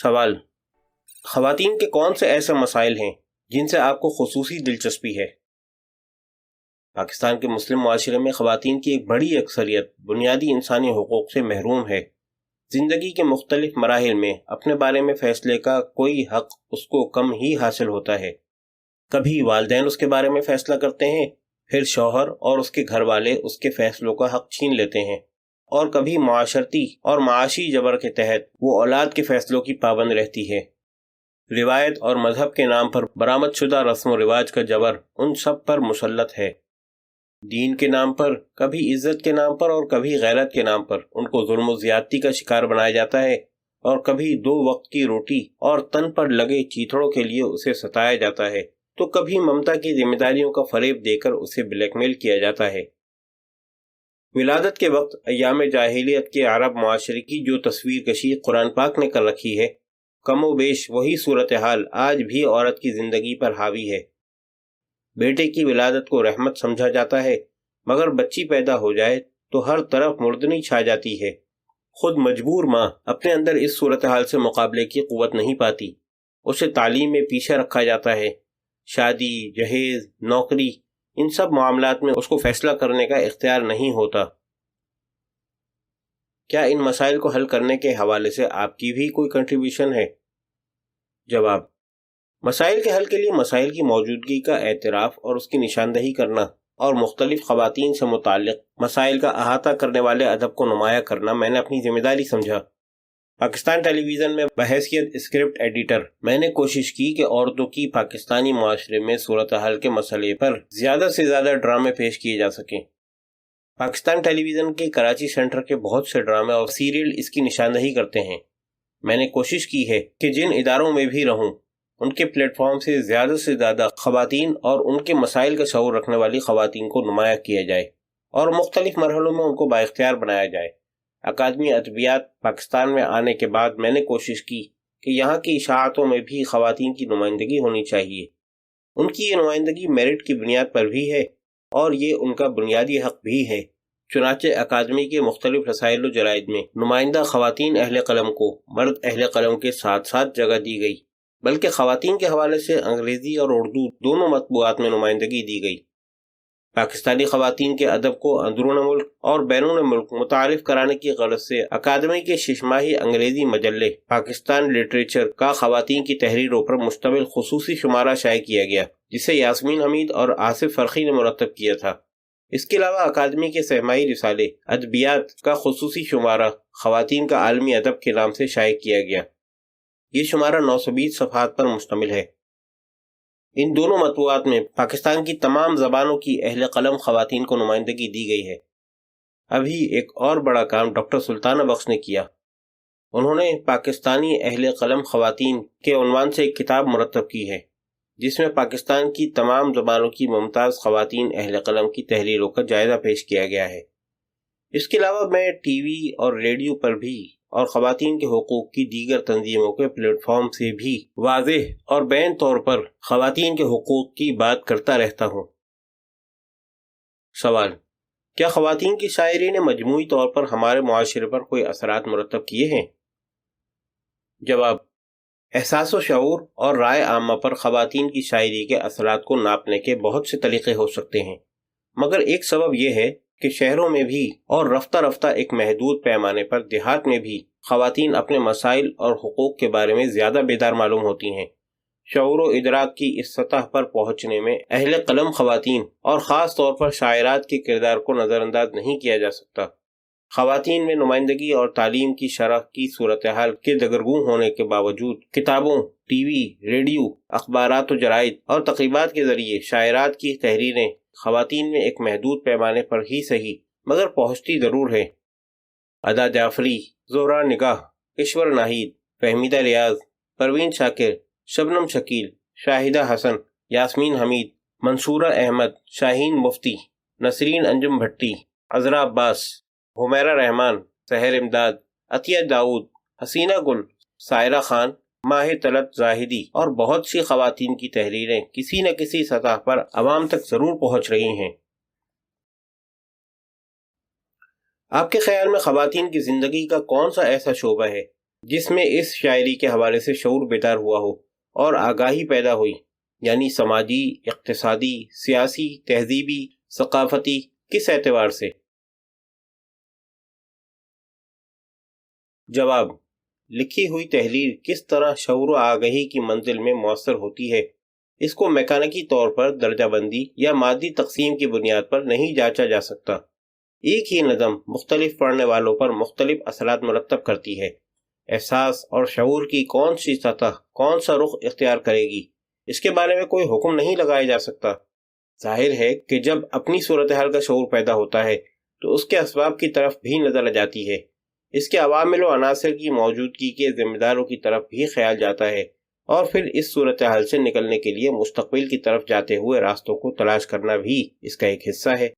سوال: خواتین کے کون سے ایسے مسائل ہیں جن سے آپ کو خصوصی دلچسپی ہے؟ پاکستان کے مسلم معاشرے میں خواتین کی ایک بڑی اکثریت بنیادی انسانی حقوق سے محروم ہے۔ زندگی کے مختلف مراحل میں اپنے بارے میں فیصلے کا کوئی حق اس کو کم ہی حاصل ہوتا ہے۔ کبھی والدین اس کے بارے میں فیصلہ کرتے ہیں، پھر شوہر اور اس کے گھر والے اس کے فیصلوں کا حق چھین لیتے ہیں، اور کبھی معاشرتی اور معاشی جبر کے تحت وہ اولاد کے فیصلوں کی پابند رہتی ہے۔ روایت اور مذہب کے نام پر برآمد شدہ رسم و رواج کا جبر ان سب پر مسلط ہے۔ دین کے نام پر، کبھی عزت کے نام پر اور کبھی غیرت کے نام پر ان کو ظلم و زیادتی کا شکار بنایا جاتا ہے، اور کبھی 2 وقت کی روٹی اور تن پر لگے چیتڑوں کے لیے اسے ستایا جاتا ہے، تو کبھی ممتا کی ذمہ داریوں کا فریب دے کر اسے بلیک میل کیا جاتا ہے۔ ولادت کے وقت ایام جاہلیت کے عرب معاشرے کی جو تصویر کشی قرآن پاک نے کر رکھی ہے، کم و بیش وہی صورتحال آج بھی عورت کی زندگی پر حاوی ہے۔ بیٹے کی ولادت کو رحمت سمجھا جاتا ہے، مگر بچی پیدا ہو جائے تو ہر طرف مردنی چھا جاتی ہے۔ خود مجبور ماں اپنے اندر اس صورتحال سے مقابلے کی قوت نہیں پاتی، اسے تعلیم میں پیچھے رکھا جاتا ہے۔ شادی، جہیز، نوکری، ان سب معاملات میں اس کو فیصلہ کرنے کا اختیار نہیں ہوتا۔ کیا ان مسائل کو حل کرنے کے حوالے سے آپ کی بھی کوئی کنٹریبیوشن ہے؟ جواب: مسائل کے حل کے لیے مسائل کی موجودگی کا اعتراف اور اس کی نشاندہی کرنا، اور مختلف خواتین سے متعلق مسائل کا احاطہ کرنے والے ادب کو نمایاں کرنا میں نے اپنی ذمہ داری سمجھا۔ پاکستان ٹیلی ویژن میں بحیثیت اسکرپٹ ایڈیٹر میں نے کوشش کی کہ عورتوں کی پاکستانی معاشرے میں صورتحال کے مسئلے پر زیادہ سے زیادہ ڈرامے پیش کیے جا سکیں۔ پاکستان ٹیلی ویژن کے کراچی سینٹر کے بہت سے ڈرامے اور سیریل اس کی نشاندہی کرتے ہیں۔ میں نے کوشش کی ہے کہ جن اداروں میں بھی رہوں، ان کے پلیٹ فارم سے زیادہ خواتین اور ان کے مسائل کا شعور رکھنے والی خواتین کو نمایاں کیا جائے، اور مختلف مرحلوں میں ان کو بااختیار بنایا جائے۔ اکادمی ادبیات پاکستان میں آنے کے بعد میں نے کوشش کی کہ یہاں کی اشاعتوں میں بھی خواتین کی نمائندگی ہونی چاہیے۔ ان کی یہ نمائندگی میرٹ کی بنیاد پر بھی ہے، اور یہ ان کا بنیادی حق بھی ہے۔ چنانچہ اکادمی کے مختلف رسائل و جرائد میں نمائندہ خواتین اہل قلم کو مرد اہل قلم کے ساتھ ساتھ جگہ دی گئی، بلکہ خواتین کے حوالے سے انگریزی اور اردو دونوں مطبوعات میں نمائندگی دی گئی۔ پاکستانی خواتین کے ادب کو اندرون ملک اور بیرون ملک متعارف کرانے کی غرض سے اکادمی کے 6 ماہی انگریزی مجلے پاکستان لٹریچر کا خواتین کی تحریروں پر مشتمل خصوصی شمارہ شائع کیا گیا، جسے یاسمین حمید اور آصف فرقی نے مرتب کیا تھا۔ اس کے علاوہ اکادمی کے 6 ماہی رسالے ادبیات کا خصوصی شمارہ خواتین کا عالمی ادب کے نام سے شائع کیا گیا۔ یہ شمارہ 920 صفحات پر مشتمل ہے۔ ان دونوں مطبوعات میں پاکستان کی تمام زبانوں کی اہل قلم خواتین کو نمائندگی دی گئی ہے۔ ابھی ایک اور بڑا کام ڈاکٹر سلطانہ بخش نے کیا۔ انہوں نے پاکستانی اہل قلم خواتین کے عنوان سے ایک کتاب مرتب کی ہے، جس میں پاکستان کی تمام زبانوں کی ممتاز خواتین اہل قلم کی تحریروں کا جائزہ پیش کیا گیا ہے۔ اس کے علاوہ میں ٹی وی اور ریڈیو پر بھی اور خواتین کے حقوق کی دیگر تنظیموں کے پلیٹ فارم سے بھی واضح اور بین طور پر خواتین کے حقوق کی بات کرتا رہتا ہوں۔ سوال: کیا خواتین کی شاعری نے مجموعی طور پر ہمارے معاشرے پر کوئی اثرات مرتب کیے ہیں؟ جواب: احساس و شعور اور رائے عامہ پر خواتین کی شاعری کے اثرات کو ناپنے کے بہت سے طریقے ہو سکتے ہیں، مگر ایک سبب یہ ہے کہ شہروں میں بھی اور رفتہ رفتہ ایک محدود پیمانے پر دیہات میں بھی خواتین اپنے مسائل اور حقوق کے بارے میں زیادہ بیدار معلوم ہوتی ہیں۔ شعور و ادراک کی اس سطح پر پہنچنے میں اہل قلم خواتین اور خاص طور پر شاعرات کے کردار کو نظر انداز نہیں کیا جا سکتا۔ خواتین میں نمائندگی اور تعلیم کی شرح کی صورتحال کے دگرگوں ہونے کے باوجود کتابوں، ٹی وی، ریڈیو، اخبارات و جرائد اور تقریبات کے ذریعے شاعرات کی تحریریں خواتین میں ایک محدود پیمانے پر ہی صحیح مگر پہنچتی ضرور ہے۔ ادا جعفری، زہرا نگاہ، ایشور ناہید، فہمیدہ ریاض، پروین شاکر، شبنم شکیل، شاہدہ حسن، یاسمین حمید، منصورہ احمد، شاہین مفتی، نسرین انجم بھٹی، عذرا عباس، حمیرہ رحمان، سحر امداد، عطیہ داؤد، حسینہ گل، سائرہ خان، ماہ طلعت زاہدی اور بہت سی خواتین کی تحریریں کسی نہ کسی سطح پر عوام تک ضرور پہنچ رہی ہیں۔ آپ کے خیال میں خواتین کی زندگی کا کون سا ایسا شعبہ ہے جس میں اس شاعری کے حوالے سے شعور بیدار ہوا ہو اور آگاہی پیدا ہوئی، یعنی سماجی، اقتصادی، سیاسی، تہذیبی، ثقافتی، کس اعتبار سے؟ جواب: لکھی ہوئی تحریر کس طرح شعور و آگاہی کی منزل میں مؤثر ہوتی ہے، اس کو میکانیکی طور پر درجہ بندی یا مادی تقسیم کی بنیاد پر نہیں جانچا جا سکتا۔ ایک ہی نظم مختلف پڑھنے والوں پر مختلف اثرات مرتب کرتی ہے۔ احساس اور شعور کی کون سی سطح کون سا رخ اختیار کرے گی، اس کے بارے میں کوئی حکم نہیں لگایا جا سکتا۔ ظاہر ہے کہ جب اپنی صورتحال کا شعور پیدا ہوتا ہے تو اس کے اسباب کی طرف بھی نظر جاتی ہے، اس کے عوامل و عناصر کی موجودگی کے ذمہ داروں کی طرف بھی خیال جاتا ہے، اور پھر اس صورتحال سے نکلنے کے لیے مستقبل کی طرف جاتے ہوئے راستوں کو تلاش کرنا بھی اس کا ایک حصہ ہے۔